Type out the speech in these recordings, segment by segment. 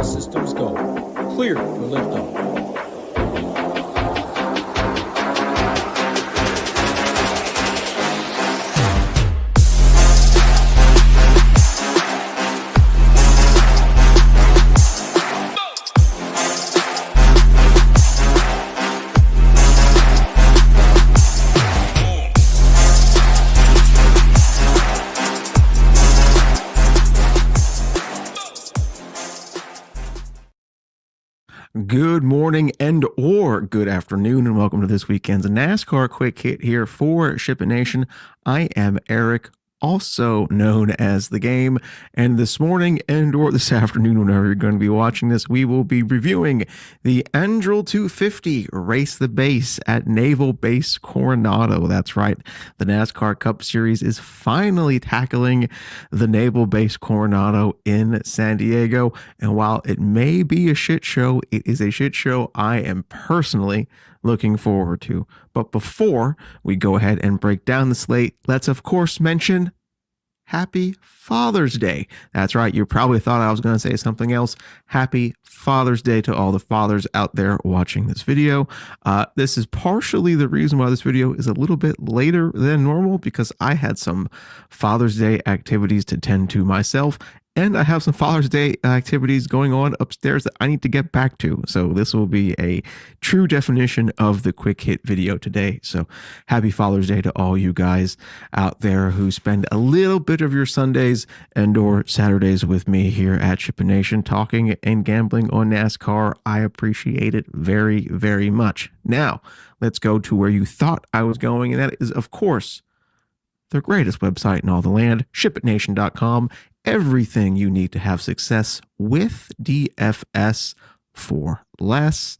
All systems go. Clear for liftoff. Good morning and or good afternoon, and welcome to this weekend's NASCAR Quick Hit here for Shipping Nation. I am Eric, also known as TheGame, and this morning and or this afternoon, whenever you're going to be watching this, we will be reviewing the Anduril 250 Race the Base at Naval Base Coronado. That's right, the NASCAR Cup Series is finally tackling the Naval Base Coronado in San Diego, and while it may be a shit show, it is a shit show I am personally looking forward to. But before we go ahead and break down the slate, let's of course mention Happy Father's Day. That's right, you probably thought I was going to say something else. Happy Father's Day to all the fathers out there watching this video. This is partially the reason why this video is a little bit later than normal, because I had some Father's Day activities to tend to myself, and I have some Father's Day activities going on upstairs that I need to get back to. So this will be a true definition of the quick hit video today. So happy Father's Day to all you guys out there who spend a little bit of your Sundays and or Saturdays with me here at Shipping Nation talking and gambling on NASCAR. I appreciate it very, very much. Now, let's go to where you thought I was going, and that is, of course, the greatest website in all the land, ShippingNation.com. Everything you need to have success with DFS for less.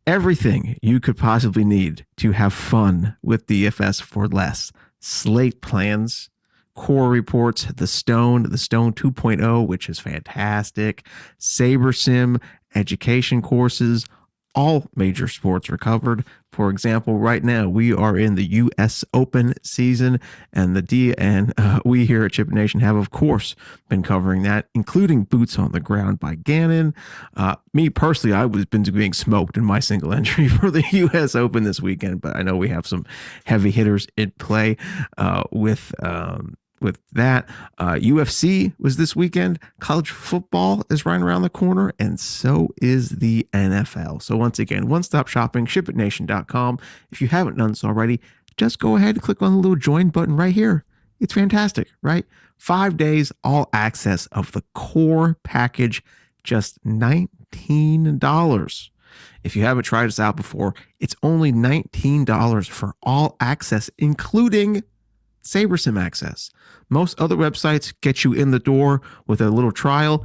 Everything you could possibly need to have fun with DFS for less. Slate plans, core reports, the Stone 2.0, which is fantastic, Saber Sim, education courses, all major sports are covered. For example, right now we are in the U.S. Open season, and we here at Shipping Nation have, of course, been covering that, including Boots on the Ground by Gannon. Me personally, I was been being smoked in my single entry for the U.S. Open this weekend, but I know we have some heavy hitters in play with that. UFC was this weekend. College football is right around the corner, and so is the NFL. So once again, one-stop shopping, ShippingNation.com. If you haven't done so already, just go ahead and click on the little join button right here. It's fantastic, right? 5 days, all access of the core package, just $19. If you haven't tried us out before, it's only $19 for all access, including SaberSim access. Most other websites get you in the door with a little trial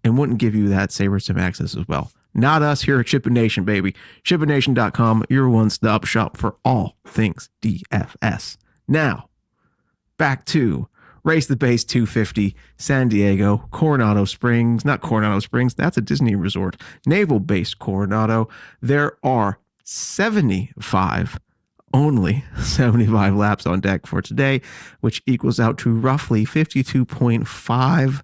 and wouldn't give you that SaberSim access as well. Not us here at Shipping Nation, baby. ShippingNation.com, your one-stop shop for all things DFS. Now, back to Race the Base 250, San Diego, Coronado Springs. Not Coronado Springs, that's a Disney resort. Naval Base Coronado. There are only 75 laps on deck for today, which equals out to roughly 52.5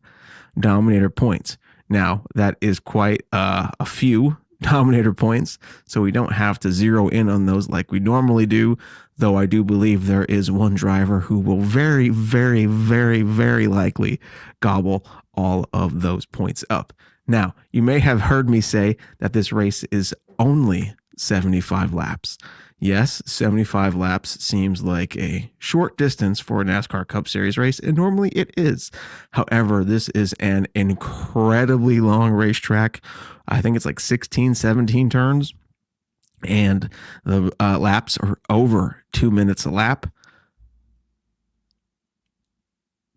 Dominator points. Now, that is quite a few Dominator points, so we don't have to zero in on those like we normally do, though I do believe there is one driver who will very, very, very, very likely gobble all of those points up. Now, you may have heard me say that this race is only 75 laps. Yes, 75 laps seems like a short distance for a NASCAR Cup Series race, and normally it is. However, this is an incredibly long racetrack. I think it's like 16, 17 turns, and the laps are over 2 minutes a lap.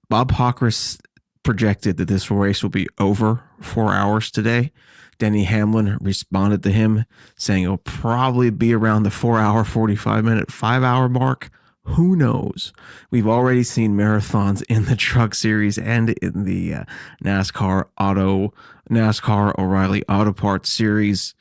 Bob Hawkris projected that this race will be over 4 hours today. Denny Hamlin responded to him saying it'll probably be around the 4 hour, 45 minute, 5 hour mark. Who knows? We've already seen marathons in the Truck Series and in the NASCAR O'Reilly Auto Parts Series.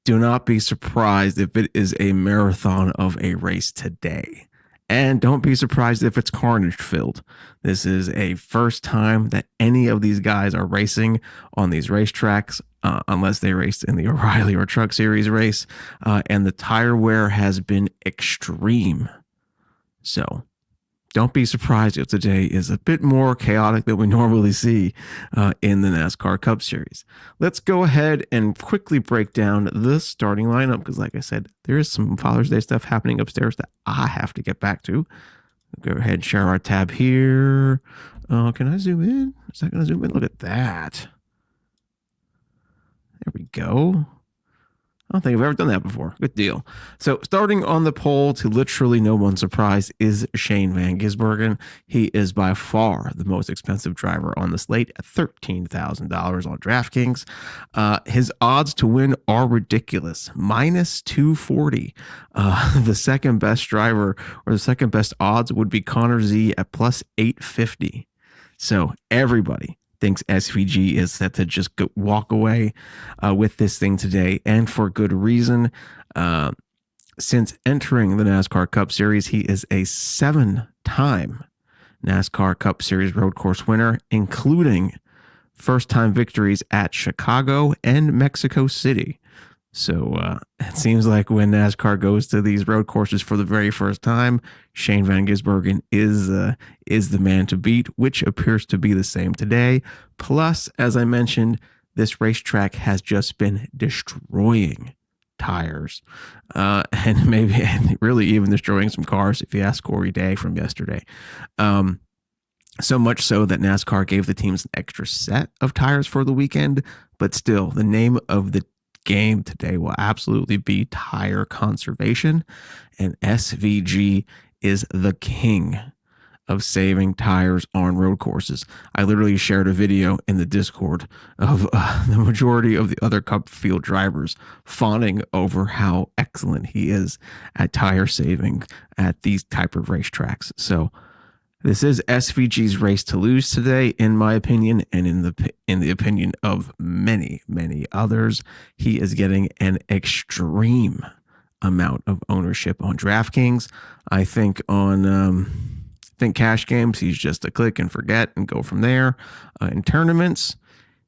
Do not be surprised if it is a marathon of a race today. And don't be surprised if it's carnage filled. This is a first time that any of these guys are racing on these racetracks, unless they raced in the O'Reilly or Truck Series race. And the tire wear has been extreme. So don't be surprised if today is a bit more chaotic than we normally see in the NASCAR Cup Series. Let's go ahead and quickly break down the starting lineup because, like I said, there is some Father's Day stuff happening upstairs that I have to get back to. Go ahead and share our tab here. Can I zoom in? Is that going to zoom in? Look at that. There we go. I don't think I've ever done that before. Good deal. So starting on the pole, to literally no one's surprise, is Shane Van Gisbergen. He is by far the most expensive driver on the slate at $13,000 on DraftKings. His odds to win are ridiculous. Minus 240. The second best driver or the second best odds would be Connor Z at plus 850. So everybody thinks SVG is set to just walk away with this thing today, and for good reason. Since entering the NASCAR Cup Series, he is a 7-time NASCAR Cup Series road course winner, including first-time victories at Chicago and Mexico City. So it seems like when NASCAR goes to these road courses for the very first time, Shane Van Gisbergen is the man to beat, which appears to be the same today. Plus, as I mentioned, this racetrack has just been destroying tires and really even destroying some cars, if you ask Corey Day from yesterday. So much so that NASCAR gave the teams an extra set of tires for the weekend, but still, the name of the game today will absolutely be tire conservation, and SVG is the king of saving tires on road courses. I literally shared a video in the Discord of the majority of the other Cup field drivers fawning over how excellent he is at tire saving at these type of racetracks. So this is SVG's race to lose today, in my opinion, and in the opinion of many, many others. He is getting an extreme amount of ownership on DraftKings. I think on cash games, he's just a click and forget and go from there. In tournaments,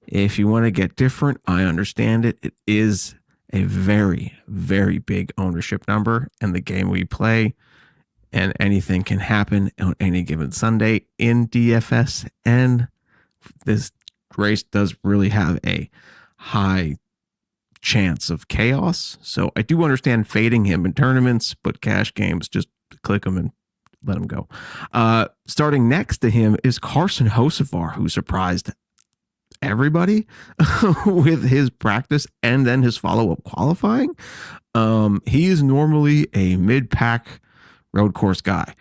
if you want to get different, I understand it. It is a very, very big ownership number in the game we play. And anything can happen on any given Sunday in DFS. And this race does really have a high chance of chaos. So I do understand fading him in tournaments, but cash games, just click him and let him go. Starting next to him is Carson Hocevar, who surprised everybody with his practice and then his follow-up qualifying. He is normally a mid-pack road course guy.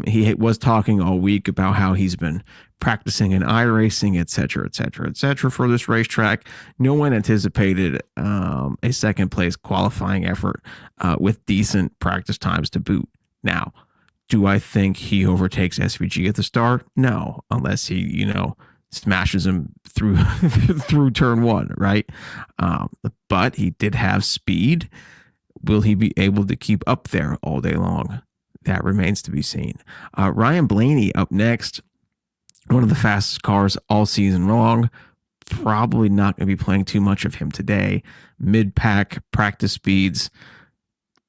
He was talking all week about how he's been practicing in iRacing, et cetera, for this racetrack. No one anticipated a second place qualifying effort with decent practice times to boot. Now, do I think he overtakes SVG at the start? No, unless he, smashes him through through turn one, right? But he did have speed. Will he be able to keep up there all day long? That remains to be seen. Ryan Blaney up next. One of the fastest cars all season long. Probably not going to be playing too much of him today. Mid-pack practice speeds.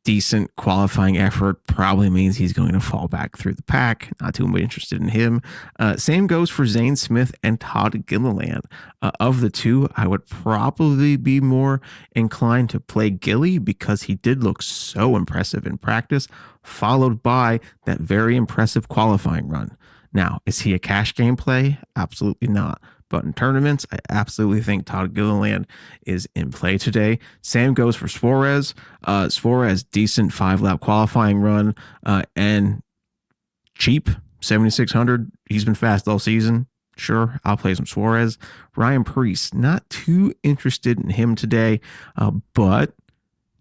Decent qualifying effort probably means he's going to fall back through the pack. Not too much interested in him. Same goes for Zane Smith and Todd Gilliland. Of the two, I would probably be more inclined to play Gilly because he did look so impressive in practice, followed by that very impressive qualifying run. Now, is he a cash game play? Absolutely not. But in tournaments, I absolutely think Todd Gilliland is in play today. Same goes for Suarez. Suarez, decent 5-lap qualifying run and cheap, 7,600. He's been fast all season. Sure, I'll play some Suarez. Ryan Preece, not too interested in him today, but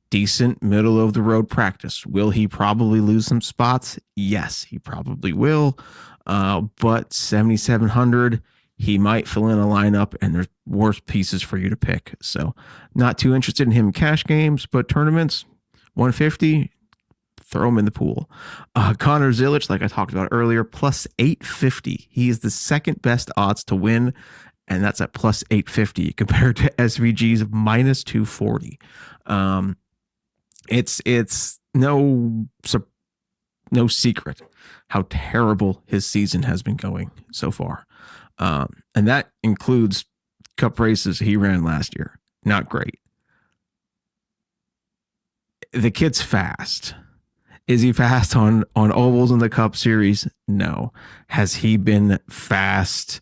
decent middle of the road practice. Will he probably lose some spots? Yes, he probably will. But 7,700. He might fill in a lineup and there's worse pieces for you to pick. So not too interested in him in cash games, but tournaments, 150, throw him in the pool. Connor Zilisch, like I talked about earlier, plus 850. He is the second best odds to win, and that's at plus 850 compared to SVG's minus 240. It's no secret how terrible his season has been going so far. And that includes Cup races he ran last year. Not great. The kid's fast. Is he fast on ovals in the Cup Series? No. Has he been fast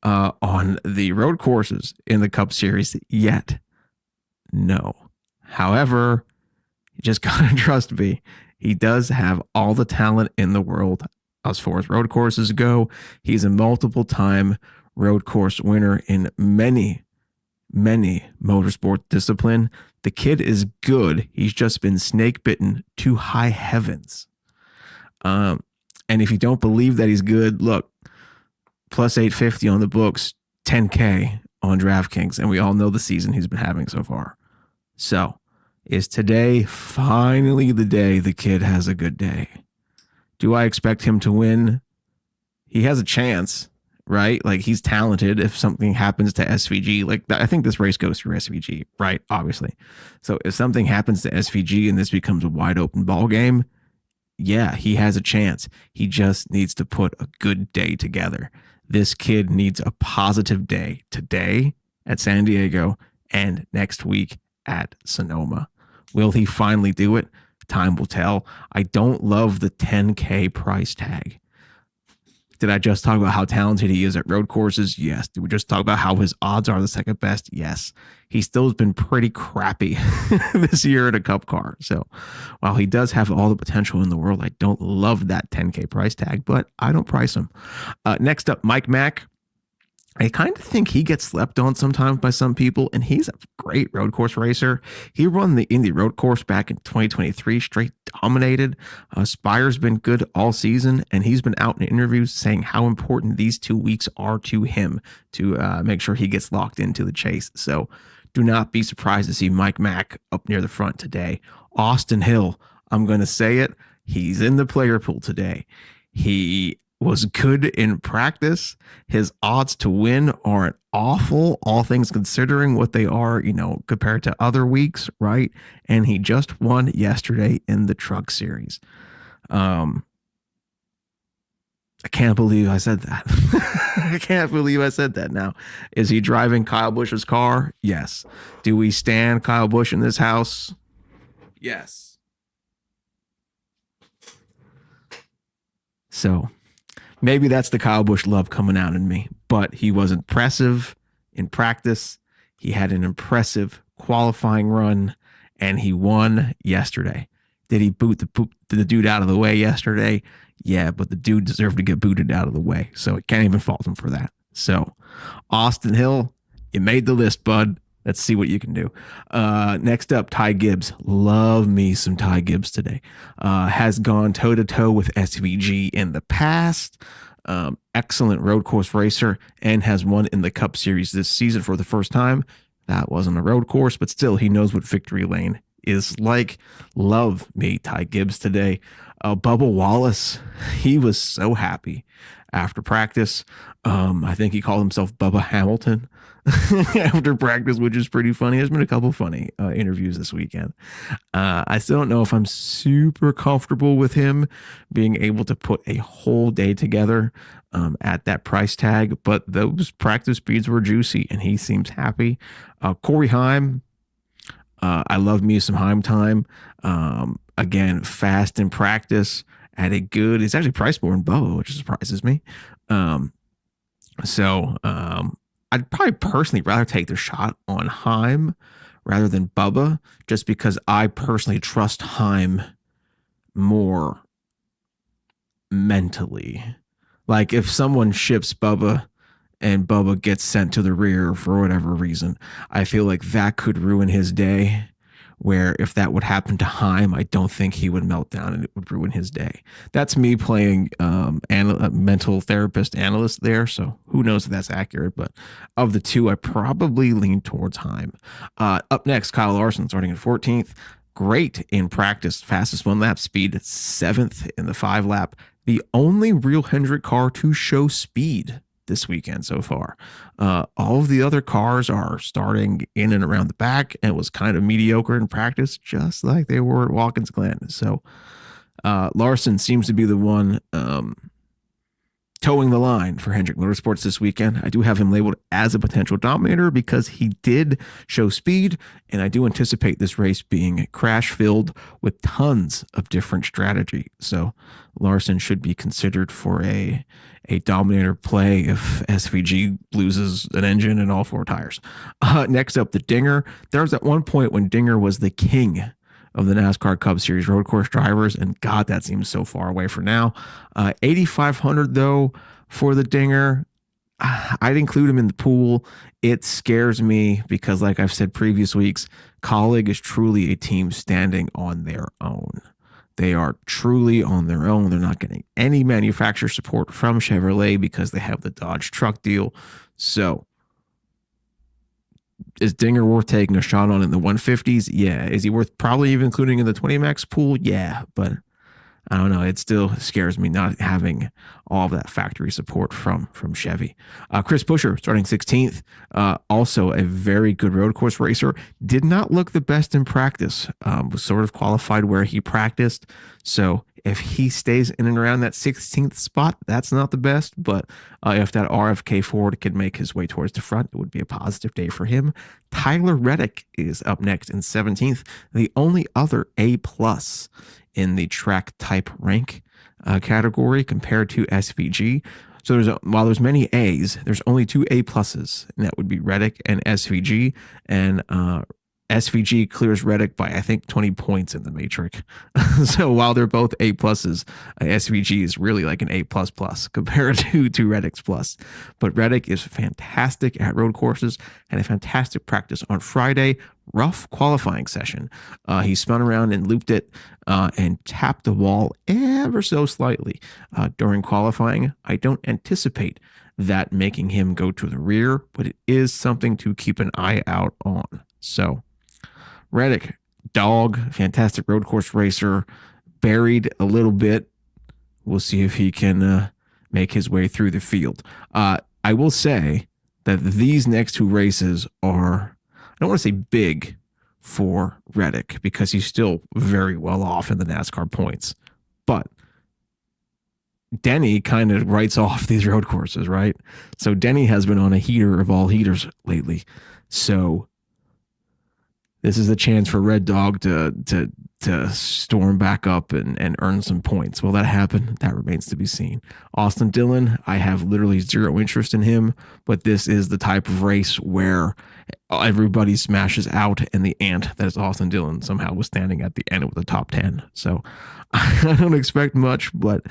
on the road courses in the Cup Series yet? No. However, you just gotta trust me. He does have all the talent in the world as far as road courses go. He's a multiple-time road course winner in many motorsport discipline. The kid is good. He's just been snake bitten to high heavens. And if you don't believe that he's good, look, plus 850 on the books, 10K on DraftKings, and we all know the season he's been having so far. So, is today finally the day the kid has a good day? Do I expect him to win? He has a chance, right? Like, he's talented. If something happens to SVG, like, I think this race goes through SVG, right? Obviously. So if something happens to SVG and this becomes a wide open ball game, yeah, he has a chance. He just needs to put a good day together. This kid needs a positive day today at San Diego and next week at Sonoma. Will he finally do it? Time will tell. I don't love the 10K price tag. Did I just talk about how talented he is at road courses? Yes. Did we just talk about how his odds are the second best? Yes. He still has been pretty crappy this year in a Cup car. So while he does have all the potential in the world, I don't love that 10K price tag, but I don't price him. Next up, Mike Mack. I kind of think he gets slept on sometimes by some people, and he's a great road course racer. He won the Indy road course back in 2023, straight dominated. Spire's been good all season, and he's been out in interviews saying how important these 2 weeks are to him to make sure he gets locked into the chase. So do not be surprised to see Mike Mack up near the front today. Austin Hill, I'm going to say it, he's in the player pool today. He was good in practice. His odds to win aren't awful, all things considering what they are, compared to other weeks, right? And he just won yesterday in the Truck Series. I can't believe I said that. I can't believe I said that. Now, is he driving Kyle Busch's car? Yes. Do we stand Kyle Busch in this house? Yes. So maybe that's the Kyle Busch love coming out in me, but he was impressive in practice. He had an impressive qualifying run, and he won yesterday. Did he boot the dude out of the way yesterday? Yeah, but the dude deserved to get booted out of the way, so I can't even fault him for that. So, Austin Hill, you made the list, bud. Let's see what you can do. Next up, Ty Gibbs. Love me some Ty Gibbs today. Has gone toe-to-toe with SVG in the past. Excellent road course racer and has won in the Cup Series this season for the first time. That wasn't a road course, but still, he knows what victory lane is like. Love me Ty Gibbs today. Bubba Wallace, he was so happy after practice. I think he called himself Bubba Hamilton after practice, which is pretty funny. There's been a couple funny interviews this weekend. I still don't know if I'm super comfortable with him being able to put a whole day together at that price tag, but those practice speeds were juicy and he seems happy. Corey Heim, I love me some Heim time. Again, fast in practice at a good, it's actually priced more than Bubba, which surprises me. I'd probably personally rather take the shot on Heim rather than Bubba, just because I personally trust Heim more mentally. Like, if someone ships Bubba and Bubba gets sent to the rear for whatever reason, I feel like that could ruin his day. Where if that would happen to Heim, I don't think he would melt down and it would ruin his day. That's me playing a mental therapist analyst there, so who knows if that's accurate. But of the two, I probably lean towards Heim. Up next, Kyle Larson starting at 14th. great in practice, fastest 1-lap speed, 7th in the 5-lap. The only real Hendrick car to show speed this weekend so far. All of the other cars are starting in and around the back, and was kind of mediocre in practice, just like they were at Watkins Glen. So Larson seems to be the one towing the line for Hendrick Motorsports this weekend. I do have him labeled as a potential dominator because he did show speed, and I do anticipate this race being crash-filled with tons of different strategy. So Larson should be considered for a dominator play if SVG loses an engine and all 4 tires. Next up, the Dinger. There was at one point when Dinger was the king of the NASCAR Cup Series road course drivers, and God, that seems so far away for now. 8,500 though for the Dinger. I'd include him in the pool. It scares me because, like I've said previous weeks, Colleague is truly a team standing on their own. They are truly on their own. They're not getting any manufacturer support from Chevrolet because they have the Dodge truck deal. So is Dinger worth taking a shot on in the 150s? Yeah. Is he worth probably even including in the 20 max pool? Yeah. But I don't know. It still scares me not having all of that factory support from Chevy. Chris Buescher starting 16th. Also a very good road course racer. Did not look the best in practice. Was sort of qualified where he practiced. So if he stays in and around that 16th spot, that's not the best. But if that RFK Ford could make his way towards the front, it would be a positive day for him. Tyler Reddick is up next in 17th. The only other A+ in the track type rank category compared to SVG. So while there's many A's, there's only 2 A+, and that would be Reddick and SVG. And SVG clears Reddick by, I think, 20 points in the matrix. So while they're both A+, SVG is really like an A++ compared to Reddick's plus. But Reddick is fantastic at road courses and a fantastic practice on Friday. Rough qualifying session. He spun around and looped it and tapped the wall ever so slightly during qualifying. I don't anticipate that making him go to the rear, but it is something to keep an eye out on. So Reddick, dog, fantastic road course racer, buried a little bit. We'll see if he can make his way through the field. I will say that these next 2 races are, I don't want to say big for Reddick because he's still very well off in the NASCAR points, but Denny kind of writes off these road courses, right? So Denny has been on a heater of all heaters lately. So this is a chance for Red Dog to storm back up and earn some points. Will that happen? That remains to be seen. Austin Dillon, I have literally zero interest in him, but this is the type of race where everybody smashes out, and the ant that is Austin Dillon somehow was standing at the end with the top 10. So I don't expect much, but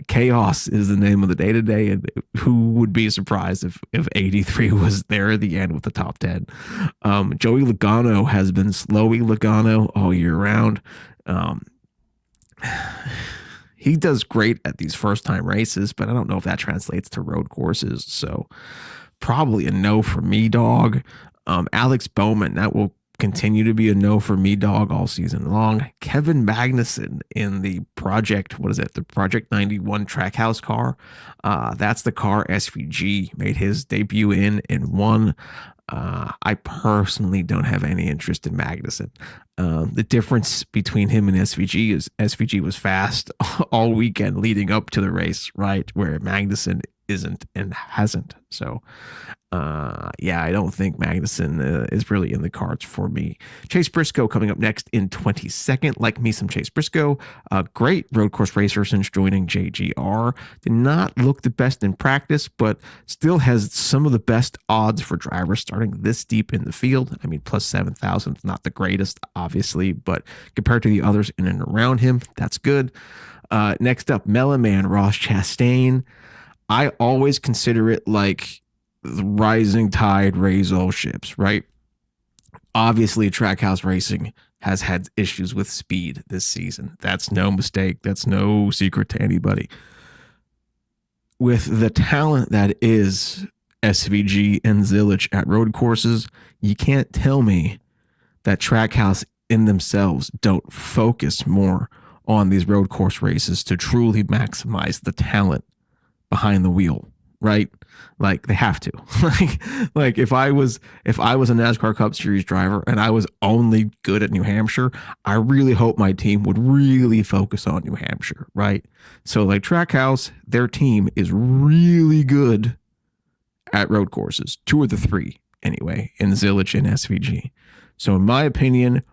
chaos is the name of the day today. And who would be surprised if 83 was there at the end with the top 10? Joey Logano has been slowy Logano all year round. He does great at these first time races, but I don't know if that translates to road courses. So probably a no for me, dog. Alex Bowman, that will continue to be a no for me, dog, all season long. Kevin Magnussen in the Project, the Project 91 Trackhouse car. That's the car SVG made his debut in won. I personally don't have any interest in Magnussen. The difference between him and SVG is SVG was fast all weekend leading up to the race, right? Where Magnussen isn't and hasn't. So, I don't think Magnussen is really in the cards for me. Chase Briscoe coming up next in 22nd. Like me some Chase Briscoe. Great road course racer since joining JGR. Did not look the best in practice, but still has some of the best odds for drivers starting this deep in the field. I mean, plus 7,000 is not the greatest, obviously, but compared to the others in and around him, that's good. Next up, Melon Man, Ross Chastain. I always consider it like the rising tide raise all ships, right? Obviously, Trackhouse Racing has had issues with speed this season. That's no mistake. That's no secret to anybody. With the talent that is SVG and Zilisch at road courses, you can't tell me that Trackhouse in themselves don't focus more on these road course races to truly maximize the talent behind the wheel, right? Like they have to. like if I was a NASCAR Cup Series driver and I was only good at New Hampshire, I really hope my team would really focus on New Hampshire, right? So like Trackhouse, their team is really good at road courses, 2 of the 3 anyway, in Zilisch and SVG. So in my opinion,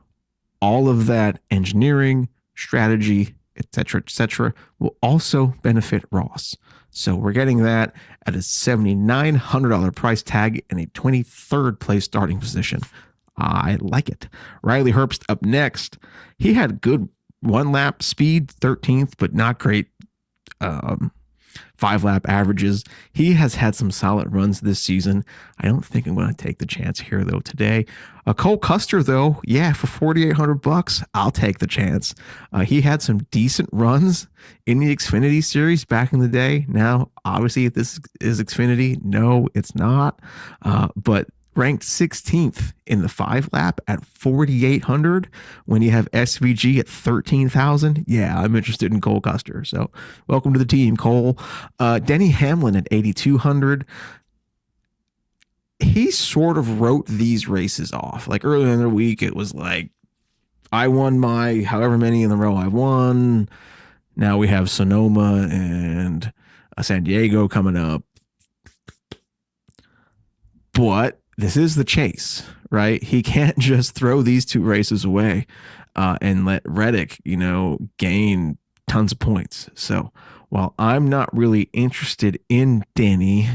all of that engineering, strategy, etc., will also benefit Ross. So we're getting that at a $7,900 price tag in a 23rd place starting position. I like it. Riley Herbst up next. He had good 1-lap speed, 13th, but not great 5-lap averages. He has had some solid runs this season. I don't think I'm going to take the chance here though today. Cole Custer though, yeah, for $4,800, I'll take the chance. He had some decent runs in the Xfinity series back in the day. Now, obviously, if this is Xfinity, no, it's not. But ranked 16th in the 5-lap at 4,800 when you have SVG at 13,000. Yeah, I'm interested in Cole Custer. So welcome to the team, Cole. Denny Hamlin at 8,200. He sort of wrote these races off. Like earlier in the week, it was like, I won my however many in the row I won. Now we have Sonoma and San Diego coming up. But this is the chase, right? He can't just throw these 2 races away and let Reddick, gain tons of points. So while I'm not really interested in Denny,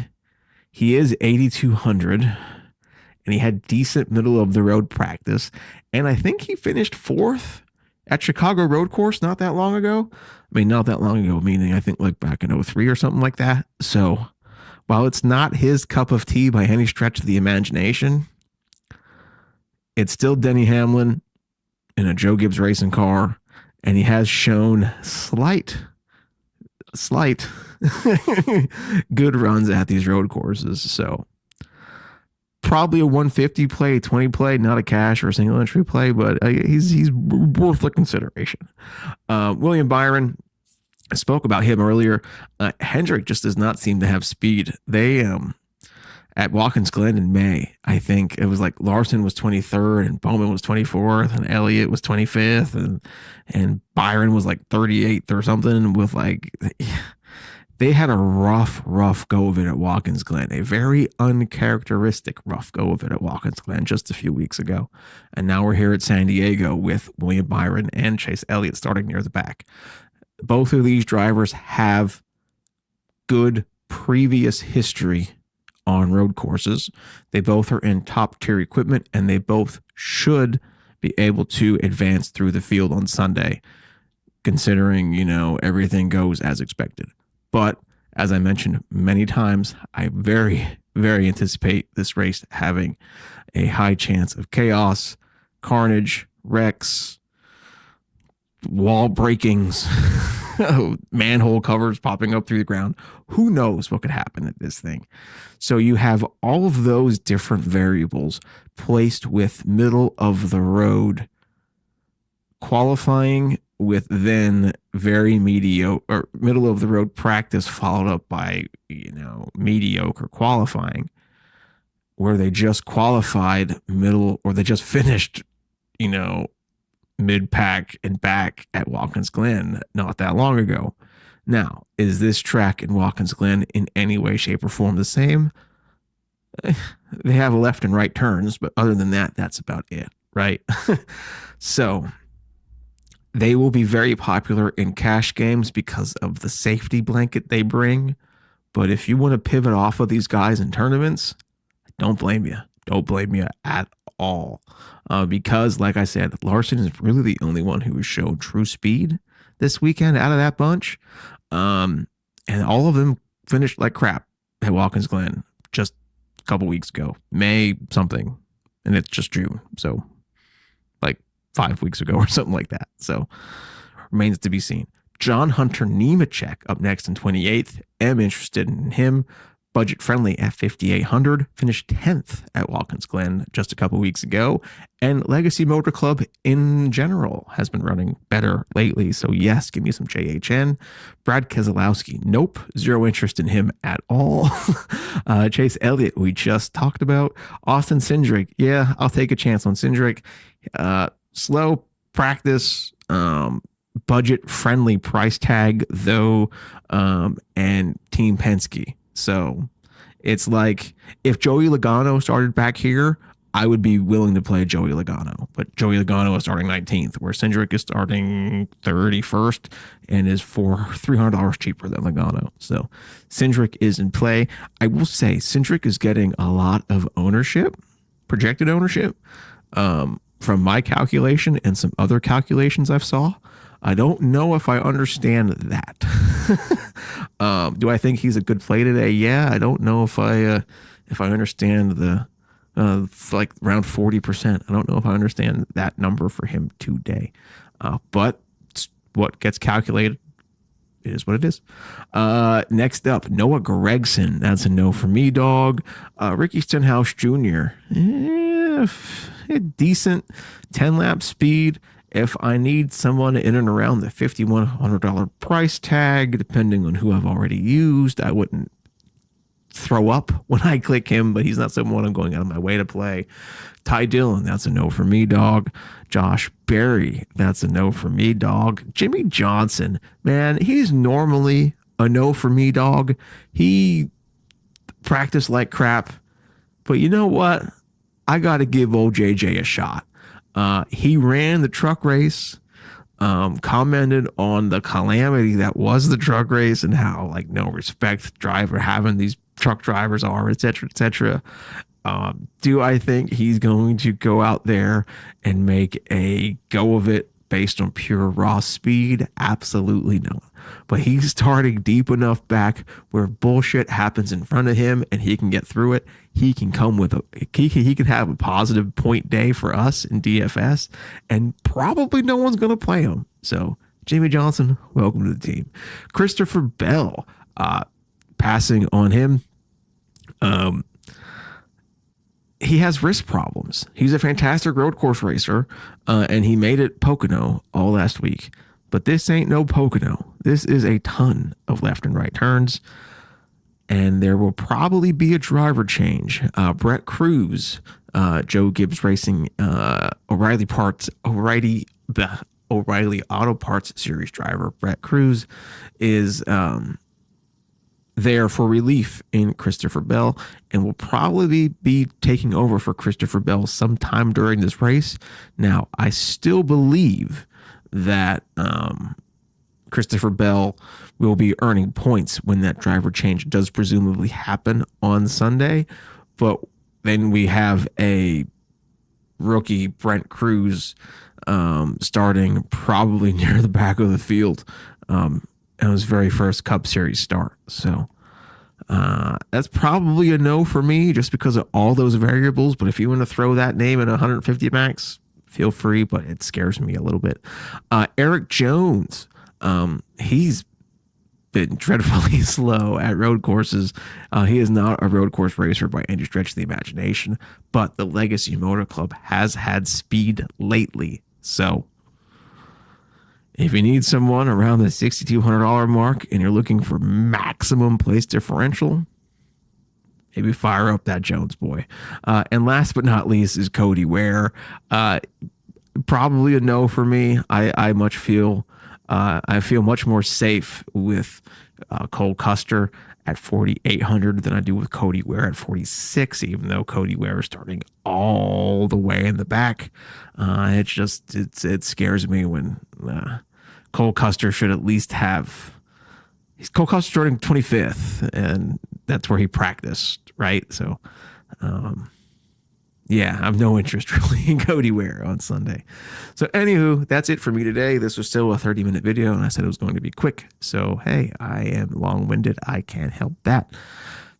he is 8,200 and he had decent middle of the road practice. And I think he finished 4th at Chicago Road Course not that long ago. I mean, not that long ago, meaning I think like back in 03 or something like that. So while it's not his cup of tea by any stretch of the imagination, it's still Denny Hamlin in a Joe Gibbs racing car, and he has shown slight good runs at these road courses. So probably a 150 play, 20 play, not a cash or a single entry play, but he's worth the consideration. William Byron, I spoke about him earlier. Hendrick just does not seem to have speed. They at Watkins Glen in May, I think it was like Larson was 23rd and Bowman was 24th and Elliott was 25th and Byron was like 38th or something. With like, they had a rough go of it at Watkins Glen, a very uncharacteristic rough go of it at Watkins Glen just a few weeks ago. And now we're here at San Diego with William Byron and Chase Elliott starting near the back. Both of these drivers have good previous history on road courses. They both are in top tier equipment and they both should be able to advance through the field on Sunday, considering, everything goes as expected. But as I mentioned many times, I very, very anticipate this race having a high chance of chaos, carnage, wrecks, wall breakings, manhole covers popping up through the ground. Who knows what could happen at this thing? So you have all of those different variables placed with middle of the road qualifying, with then very mediocre or middle of the road practice followed up by, mediocre qualifying, where they just qualified middle, or they just finished, mid-pack and back at Watkins Glen not that long ago. Now, is this track in Watkins Glen in any way, shape, or form the same? They have left and right turns, but other than that, that's about it, right? So they will be very popular in cash games because of the safety blanket they bring. But if you want to pivot off of these guys in tournaments, don't blame you. Don't blame you at all. Because, like I said, Larson is really the only one who has shown true speed this weekend out of that bunch. And all of them finished like crap at Watkins Glen just a couple weeks ago. May something. And it's just June. So, like 5 weeks ago or something like that. So, remains to be seen. John Hunter Nemechek up next in 28th. Am interested in him. budget friendly at 5,800, finished 10th at Watkins Glen just a couple weeks ago. And Legacy Motor Club in general has been running better lately. So yes, give me some JHN. Brad Keselowski, nope, zero interest in him at all. Chase Elliott, we just talked about. Austin Cindric, yeah, I'll take a chance on Cindric. Slow practice, budget friendly price tag though, and Team Penske. So it's like if Joey Logano started back here, I would be willing to play Joey Logano, but Joey Logano is starting 19th, where Cindric is starting 31st and is $300 cheaper than Logano. So Cindric is in play. I will say Cindric is getting a lot of ownership, projected ownership, from my calculation and some other calculations I've saw. I don't know if I understand that. Do I think he's a good play today? Yeah, I don't know if I understand the like around 40%. I don't know if I understand that number for him today. But what gets calculated is what it is. Next up, Noah Gregson. That's a no for me, dog. Ricky Stenhouse Jr. Decent 10 lap speed. If I need someone in and around the $5,100 price tag, depending on who I've already used, I wouldn't throw up when I click him, but he's not someone I'm going out of my way to play. Ty Dillon, that's a no for me, dog. Josh Berry, that's a no for me, dog. Jimmy Johnson, man, he's normally a no for me, dog. He practiced like crap, but you know what? I got to give old JJ a shot. He ran the truck race, commented on the calamity that was the truck race and how like no respect driver having these truck drivers are, et cetera, et cetera. Do I think he's going to go out there and make a go of it based on pure raw speed? Absolutely not. But he's starting deep enough back where bullshit happens in front of him and he can get through it. He can come with he can have a positive point day for us in DFS, and probably no one's going to play him. So Jamie Johnson, welcome to the team. Christopher Bell, passing on him. He has wrist problems. He's a fantastic road course racer, and he made it Pocono all last week. But this ain't no Pocono. This is a ton of left and right turns, and there will probably be a driver change. Brett Cruz, Joe Gibbs Racing, O'Reilly Auto Parts Series driver. Brett Cruz is there for relief in Christopher Bell and will probably be taking over for Christopher Bell sometime during this race. Now, I still believe that Christopher Bell will be earning points when that driver change does presumably happen on Sunday, but then we have a rookie Brent Cruz starting probably near the back of the field in his very first Cup Series start. So that's probably a no for me just because of all those variables. But if you want to throw that name at 150 max, feel free, but it scares me a little bit. Eric Jones, he's been dreadfully slow at road courses. He is not a road course racer by any stretch of the imagination, but the Legacy Motor Club has had speed lately. So if you need someone around the $6,200 mark and you're looking for maximum place differential, maybe fire up that Jones boy. And last but not least is Cody Ware. Probably a no for me. I feel much more safe with Cole Custer at 4,800 than I do with Cody Ware at 46, even though Cody Ware is starting all the way in the back. It scares me when Cole Custer should at least have. Cole Custer starting 25th, and that's where he practiced, right? So, yeah, I have no interest really in Cody Ware on Sunday. So, anywho, that's it for me today. This was still a 30-minute video, and I said it was going to be quick. So, hey, I am long-winded. I can't help that.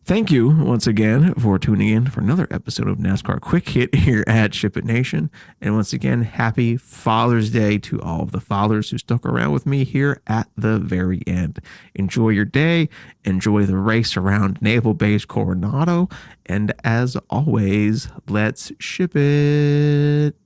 Thank you once again for tuning in for another episode of NASCAR Quick Hit here at Ship It Nation. And once again, happy Father's Day to all of the fathers who stuck around with me here at the very end. Enjoy your day. Enjoy the race around Naval Base Coronado. And as always, let's ship it.